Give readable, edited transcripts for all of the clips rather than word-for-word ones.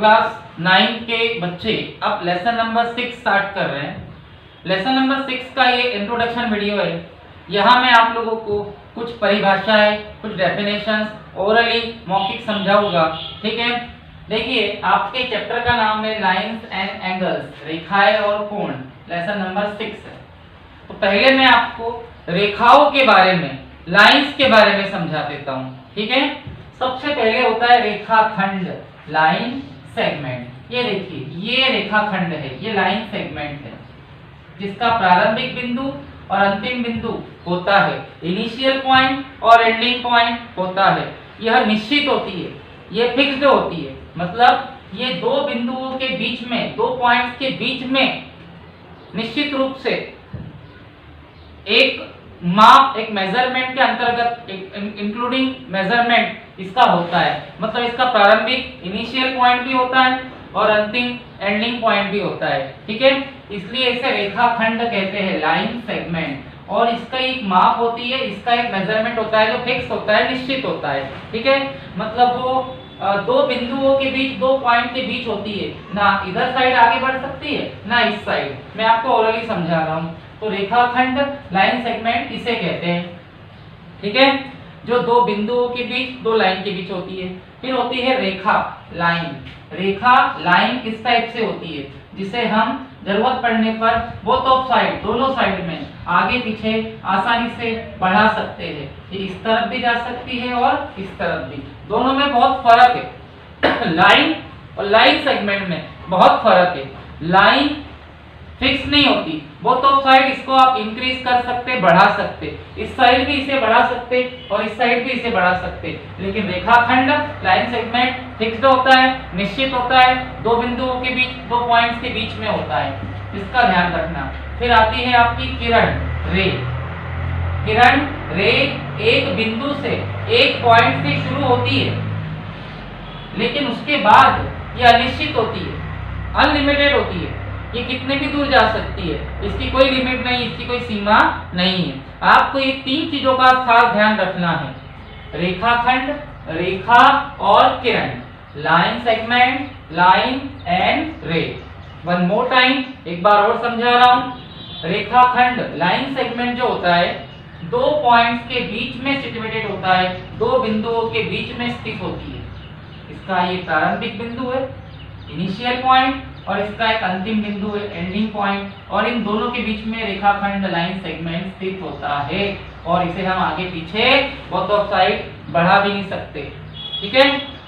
Class 9 के बच्चे अब लेसन नंबर 6 स्टार्ट कर रहे हैं। लेसन नंबर 6 का ये इंट्रोडक्शन वीडियो है। यहाँ मैं आप लोगों को कुछ परिभाषाएं, कुछ डेफिनेशंस ओरली मौखिक समझाऊंगा। ठीक है, देखिए आपके चैप्टर का नाम है लाइंस एंड एंगल्स, रेखाएं और कोण, लेसन नंबर 6 है। तो पहले मैं आपको रेखाओं के बारे में, लाइंस के बारे में समझा देता हूँ। ठीक है, सबसे पहले होता है रेखाखंड, लाइन सेगमेंट। ये देखिए ये रेखाखंड है, ये लाइन सेगमेंट है जिसका प्रारंभिक बिंदु और अंतिम बिंदु होता है, इनिशियल पॉइंट और एंडिंग पॉइंट होता है। यह निश्चित होती है, यह फिक्स्ड होती है, मतलब ये दो बिंदुओं के बीच में, दो पॉइंट्स के बीच में निश्चित रूप से एक माप, एक मेजरमेंट के अंतर्गत, इंक्लूडिंग मेजरमेंट इसका होता है। मतलब इसका प्रारंभिक इनिशियल पॉइंट भी होता है और अंतिम एंडिंग पॉइंट भी होता है। ठीक है, इसलिए इसे रेखाखंड कहते हैं, लाइन सेगमेंट। और इसका एक माप होती है, इसका एक मेजरमेंट होता है जो फिक्स होता है, निश्चित होता है। ठीक है, मतलब वो दो बिंदुओं के बीच, दो पॉइंट के बीच होती है, ना इधर साइड आगे बढ़ सकती है ना इस साइड। मैं आपको ऑलरेडी समझा रहा हूँ। तो रेखाखंड, लाइन सेगमेंट इसे कहते हैं। ठीक है, जो दो बिंदुओं के बीच, दो लाइन के बीच होती है। फिर होती है रेखा, लाइन। रेखा, लाइन इस टाइप से होती है जिसे हम जरूरत पड़ने पर बोथ ऑफ साइड, दोनों साइड में आगे पीछे आसानी से बढ़ा सकते हैं। ये इस तरफ भी जा सकती है और इस तरफ भी, दोनों में बहुत फर्क है। लाइन और लाइन सेगमेंट में बहुत फर्क है। लाइन फिक्स नहीं होती, बोथ ऑफ साइड इसको आप इंक्रीज कर सकते, बढ़ा सकते, इस साइड भी इसे बढ़ा सकते और इस साइड भी इसे बढ़ा सकते। लेकिन रेखाखंड, लाइन सेगमेंट फिक्स्ड होता है, निश्चित होता है, दो बिंदुओं के बीच, दो पॉइंट्स के बीच में होता है, इसका ध्यान रखना। फिर आती है आपकी किरण, रे। किरण, रे एक बिंदु से, एक पॉइंट से शुरू होती है, लेकिन उसके बाद ये अनिश्चित होती है, अनलिमिटेड होती है। ये कितने भी दूर जा सकती है, इसकी कोई लिमिट नहीं, इसकी कोई सीमा नहीं है। आपको ये तीन चीजों का खास ध्यान रखना है, रेखाखंड, रेखा और किरण, लाइन सेगमेंट, लाइन एंड रे। वन मोर टाइम, एक बार और समझा रहा हूं। रेखाखंड, लाइन सेगमेंट जो होता है, दो पॉइंट्स के बीच में सिचुएटेड होता है, दो बिंदुओं के बीच में स्थित होती है। इसका ये प्रारंभिक बिंदु है, इनिशियल पॉइंट, और इसका एक अंतिम बिंदु है, एंडिंग पॉइंट। और इन दोनों के बीच में रेखाखंड, लाइन सेगमेंट स्थित होता है और इसे हम आगे पीछे बोथ ऑफ साइड बढ़ा भी नहीं सकते। ठीक है,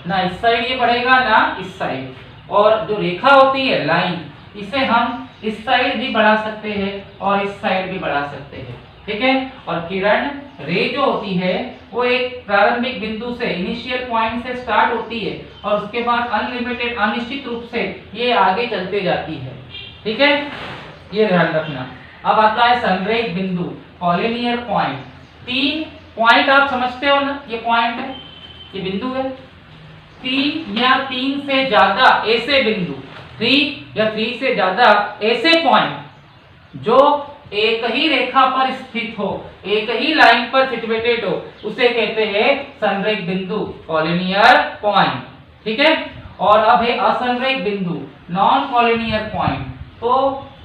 ना इस साइड ये बढ़ेगा ना इस साइड। और जो रेखा होती है, लाइन, इसे हम इस साइड भी बढ़ा सकते हैं और इस साइड भी बढ़ा सकते हैं। ठीक है, और किरण, रे जो होती है वो एक प्रारंभिक बिंदु से, इनिशियल पॉइंट से स्टार्ट होती है और उसके बाद अनलिमिटेड, अनिश्चित रूप से ये आगे चलते जाती है। ठीक है, ये ध्यान रखना। अब आता है संरेख बिंदु, कॉलिनियर पॉइंट। तीन पॉइंट आप समझते हो ना, ये पॉइंट है, ये बिंदु है। तीन या तीन से ज्यादा ऐसे बिंदु, 3 या 3 से ज्यादा ऐसे पॉइंट जो एक ही रेखा पर स्थित हो, एक ही लाइन पर सिचुएटेड हो, उसे कहते हैं संरेख बिंदु, कॉलिनियर पॉइंट। ठीक है, और अब है असंरेख बिंदु, नॉन कॉलिनियर पॉइंट। तो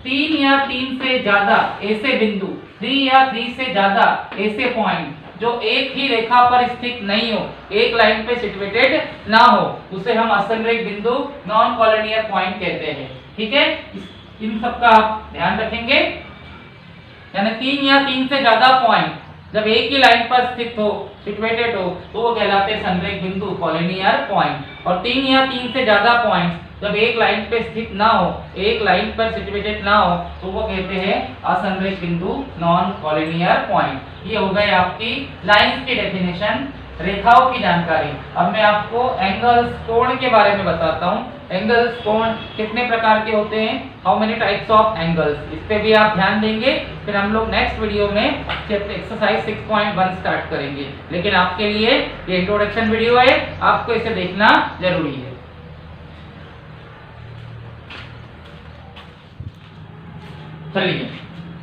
3 या 3 से ज्यादा ऐसे बिंदु, 3 या 3 से ज्यादा ऐसे पॉइंट जो एक ही रेखा पर स्थित नहीं हो, एक लाइन पे सिचुएटेड ना हो, उसे हम असंरेख बिंदु, नॉन कॉलिनियर पॉइंट कहते हैं। ठीक है, इन सब का आप ध्यान रखेंगे। यानी 3 या 3 से ज्यादा पॉइंट जब एक ही लाइन पर स्थित हो, सिचुएटेड हो, तो वो कहलाते हैं संरेख बिंदु, कॉलिनियर पॉइंट। और 3 या 3 से ज्यादा पॉइंट जब एक लाइन पे स्थित ना हो, एक लाइन पर सिचुएटेड ना हो, तो वो कहते हैं असंरेख बिंदु, नॉन कॉलिनियर पॉइंट। ये हो गए आपकी लाइंस की डेफिनेशन, रेखाओं की जानकारी। अब मैं आपको एंगल्स, कोण के बारे में बताता हूँ। एंगल्स, कोण कितने प्रकार के होते हैं, how many types of angles, इस पे भी आप ध्यान देंगे। फिर हम लोग नेक्स्ट वीडियो में चैप्टर एक्सरसाइज 6.1 स्टार्ट करेंगे। लेकिन आपके लिए ये इंट्रोडक्शन वीडियो है, आपको इसे देखना जरूरी है। चलिए,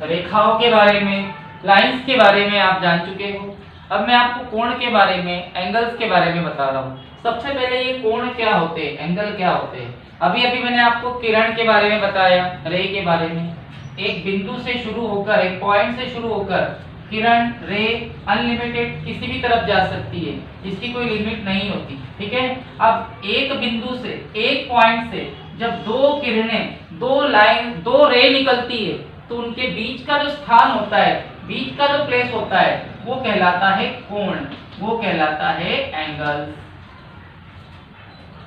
रेखाओं के बारे में, लाइंस के बारे में आप जान चुके हो। अब मैं आपको कोण के बारे में, एंगल्स के बारे में बता रहा हूँ। सबसे पहले ये कोण क्या होते हैं, एंगल क्या होते हैं। अभी अभी मैंने आपको किरण के बारे में बताया, रे के बारे में। एक बिंदु से शुरू होकर, एक पॉइंट से शुरू होकर किरण, रे अनलिमिटेड किसी भी तरफ जा सकती है, इसकी कोई लिमिट नहीं होती, ठीक है। अब एक बिंदु से, एक पॉइंट से जब दो किरणें, दो रे निकलती है, तो उनके बीच का जो स्थान होता है, बीच का जो प्लेस होता है, वो कहलाता है कोण, वो कहलाता है एंगल,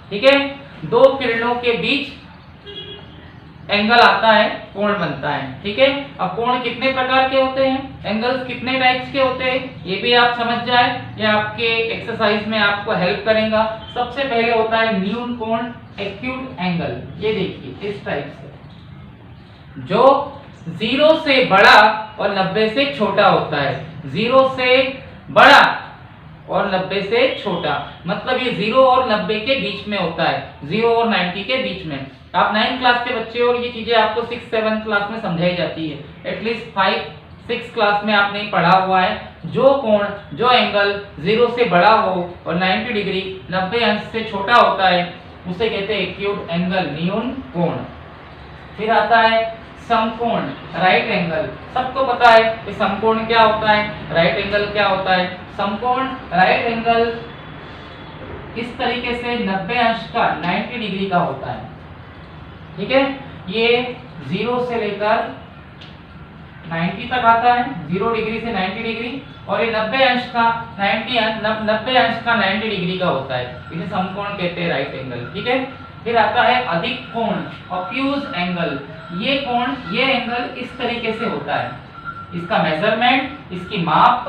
ठीक है। दो किरणों के बीच एंगल आता है, कोण बनता है, ठीक है। अब कोण कितने प्रकार के होते हैं, एंगल्स कितने टाइप्स के होते हैं, ये भी आप समझ जाए, ये आपके एक्सरसाइज में आपको हेल्प करेगा। सबसे पहले होता है न्यून कोण, एक्यूट एंगल। ये देखिए इस टाइप से, जो 0 से बड़ा और 90 से छोटा होता है। 0 से बड़ा और 90 से छोटा, मतलब ये 0 और 90 के बीच में होता है, 0 और 90 के बीच में। आप 9th क्लास के बच्चे और ये चीजें आपको 6th 7th क्लास में समझाई जाती है, एटलीस्ट 5 6 क्लास में आपने पढ़ा हुआ है। जो कोण, जो एंगल 0 से बड़ा हो और 90 डिग्री 90 अंश से छोटा होता है, उसे कहते हैं एक्यूट एंगल, न्यून कोण। फिर आता है समकोण, राइट एंगल। सबको पता है कि समकोण क्या होता है, राइट एंगल क्या होता है। समकोण, राइट एंगल इस तरीके से 90 अंश का, 90 डिग्री का होता है, ठीक है। ये 0 से लेकर 90 तक आता है, 0 डिग्री से 90 डिग्री, और ये 90 अंश का 90 डिग्री का होता है, इसे समकोण कहते हैं, राइट एंगल, ठीक है। फिर आता है अधिक कोण, ऑब्ट्यूज एंगल। ये कोण, ये एंगल इस तरीके से होता है, इसका मेजरमेंट, इसकी माप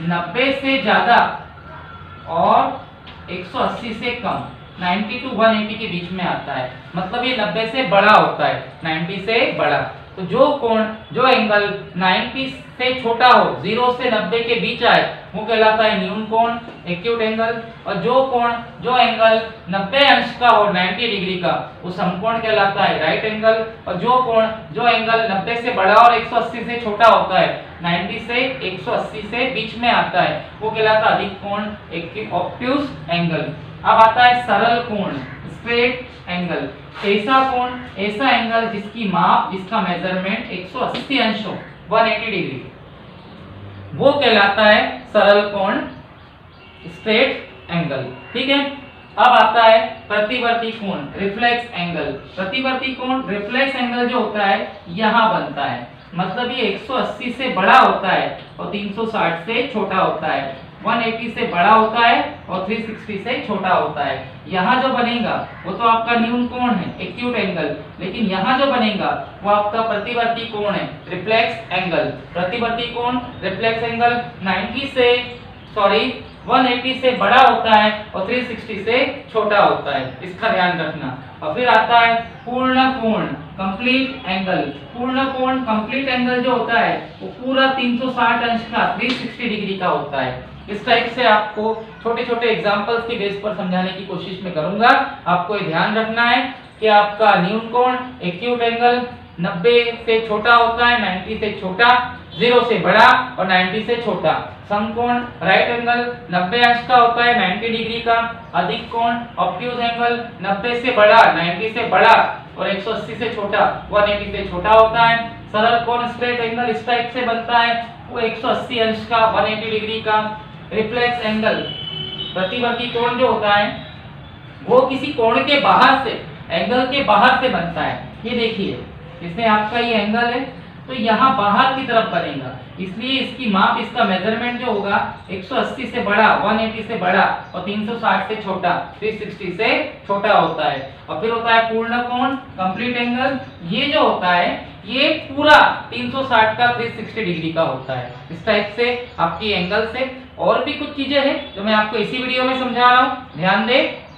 90 से ज्यादा और 180 से कम, 90 to 180 के बीच में आता है, मतलब ये 90 से बड़ा होता है, 90 से बड़ा। तो जो कोण, जो एंगल 90 से छोटा हो, 0 से 90 के बीच आए, वो कहलाता है न्यून कोण, एक्यूट एंगल। और जो कोण, जो एंगल 90 अंश का हो, 90 डिग्री का, वो समकोण कहलाता है, राइट एंगल। और जो कोण, जो एंगल 90 से बड़ा और 180 से छोटा होता है, 90 से 180 से बीच में आता है, वो कहलाता है अधिक कोण, ऑब्ट्यूज एंगल। अब आता है सरल कोण, स्ट्रेट एंगल। ऐसा कोण, ऐसा एंगल जिसकी माप, जिसका मेजरमेंट 180 अंश हो, 180 डिग्री, वो कहलाता है सरल कोण, स्ट्रेट एंगल, ठीक है। अब आता है प्रतिवर्ती कोण, रिफ्लेक्स एंगल। प्रतिवर्ती कोण, रिफ्लेक्स एंगल जो होता है, यहां बनता है, मतलब ये 180 से बड़ा होता है और 360 से छोटा होता है, 180 से बड़ा होता है और 360 से छोटा होता है। यहाँ जो बनेगा वो तो आपका न्यून कोण है, एक्यूट एंगल, लेकिन यहाँ जो बनेगा वो आपका प्रतिवर्ती कोण है, रिफ्लेक्स एंगल। प्रतिवर्ती कोण, रिफ्लेक्स एंगल 180 से बड़ा होता है और 360 से छोटा होता है, इसका ध्यान रखना। और फिर आता है पूर्ण कोण, कंप्लीट एंगल। पूर्ण कोण, कंप्लीट एंगल जो होता है वो पूरा 360 अंश का, 360 डिग्री का होता है। इस टाइप से आपको छोटे छोटे एग्जांपल्स के बेस पर समझाने की कोशिश में करूंगा। आपको ये ध्यान रखना है कि आपका न्यून कोण, एक्यूट एंगल 90 से छोटा होता है, 90 से छोटा, 0 से बड़ा और 90 से छोटा। समकोण, राइट एंगल 90 अंश का होता है, 90 डिग्री का। अधिक कोण, ऑब्ट्यूज एंगल 90 से बड़ा, 90 से बड़ा और 180 से छोटा, 180 से छोटा होता है। सरल कोण, स्ट्रेट एंगल इस टाइप से बनता है, वो 180 अंश का, 180 डिग्री का। रिफ्लेक्स एंगल, प्रतिवर्ती कोण जो होता है वो किसी कोण के बाहर से, एंगल के बाहर से बनता है। ये देखिए, इसमें आपका ये एंगल है तो यहाँ बाहर की तरफ बनेगा, इसलिए इसकी माप, इसका मेजरमेंट जो होगा 180 से बड़ा, 180 से बड़ा और 360 से छोटा, 360 से छोटा होता है। और फिर होता है पूर्ण कोण, कंप्लीट एंगल। ये जो होता है ये पूरा 360 का, 360 डिग्री का होता है। इस टाइप से आपकी एंगल से और भी कुछ चीजें हैं जो मैं आपको इसी वीडियो में समझा रहा हूँ, ध्यान दें।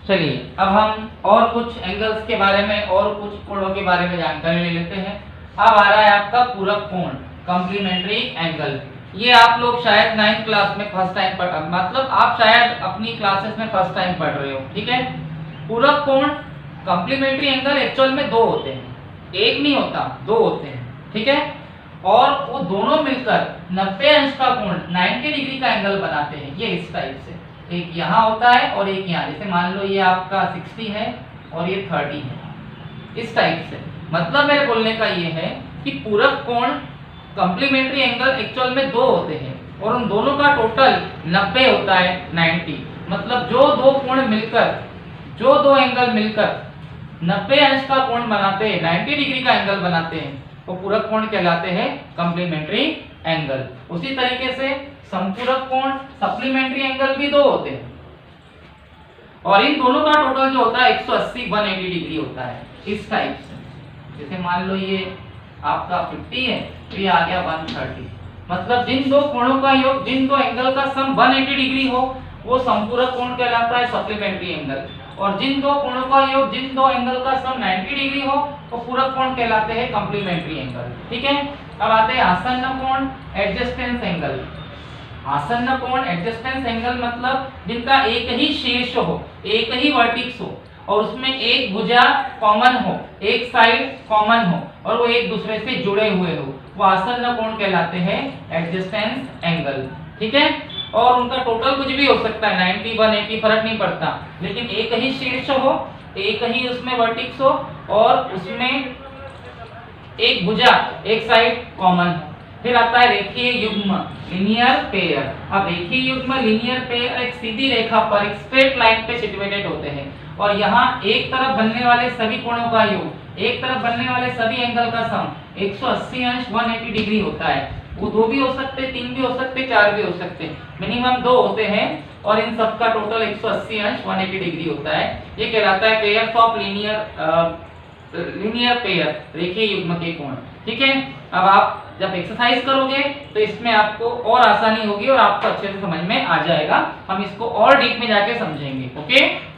चलिए अब हम और कुछ एंगल्स के बारे में और कुछ कोणों के बारे में जानकारी ले लेते हैं। अब आ रहा है आपका पूरक कोण, कॉम्प्लीमेंट्री एंगल। ये आप लोग शायद 9th क्लास में फर्स्ट टाइम पढ़, मतलब आप शायद अपनी क्लासेस में फर्स्ट टाइम पढ़ रहे हो, ठीक है। पूरक कोण, कॉम्प्लीमेंट्री एंगल एक्चुअल में दो होते हैं, एक नहीं होता, दो होते हैं, ठीक है। और वो दोनों मिलकर 90 अंश का कोण 90 डिग्री का एंगल बनाते हैं। ये इस टाइप से, एक यहाँ होता है और एक यहाँ, जैसे मान लो ये आपका 60 है और ये 30 है, इस टाइप से। मतलब मेरे बोलने का ये है कि पूरक कोण कॉम्प्लीमेंट्री एंगल एक्चुअल में दो होते हैं और उन दोनों का टोटल 90 होता है, 90। मतलब जो दो कोण मिलकर, जो दो एंगल मिलकर 90 अंश का कोण बनाते हैं, 90 डिग्री का एंगल बनाते हैं, वो पूरक कोण कहलाते हैं कॉम्प्लीमेंट्री एंगल। उसी तरीके से समपूरक कोण सप्लीमेंट्री एंगल भी दो होते हैं और इन दोनों का टोटल जो होता है 180 180 डिग्री होता है, इस टाइप से। जैसे मान लो ये आपका 50 है तो ये आ गया 130। मतलब जिन दो कोणों का योग, जिन दो एंगल का सम 180 डिग्री हो वो समपूरक कोण कहलाता है सप्लीमेंट्री एंगल, और जिन दो कोणों का योग, जिन दो एंगल का सम 90 डिग्री हो वो पूरक कोण कहलाते हैं कॉम्प्लीमेंट्री एंगल। ठीक है, अब आते हैं आसन्न कोण एडजस्टेंस एंगल। आसन्न कोण एडजस्टेंस एंगल मतलब जिनका एक ही शीर्ष हो, एक ही वर्टेक्स हो और उसमें एक भुजा कॉमन हो, एक साइड कॉमन हो और वो एक दूसरे से जुड़े हुए हो, वो आसन्न कोण कहलाते हैं एडजस्टेंस एंगल। ठीक है, और उनका टोटल कुछ भी हो सकता है, 90 180 फर्क नहीं पड़ता, लेकिन एक ही शीर्ष हो, एक ही उसमें वर्टेक्स हो और उसमें एक भुजा, एक साइड कॉमन हो। फिर आता है रेखीय युग्म लीनियर पेयर। अब रेखीय युग्म लीनियर पेयर एक सीधी रेखा पर, एक स्ट्रेट लाइन पे सिचुएटेड होते हैं और यहाँ एक तरफ बनने वाले सभी कोणों का योग, एक तरफ बनने वाले सभी एंगल का सम 180 अंश 180 डिग्री होता है। वो दो भी हो सकते, तीन भी हो सकते, चार भी हो सकते, मिनिमम दो होते हैं और इन सब का टोटल 180 अंश 180 डिग्री होता है। ये कहलाता है पेयर्स ऑफ लीनियर पेयर, रेखीय युग्म के कोण। ठीक है, अब आप जब एक्सरसाइज करोगे तो इसमें आपको और आसानी होगी और आपको अच्छे से समझ में आ जाएगा। हम इसको और डीप में जाके समझेंगे। ओके।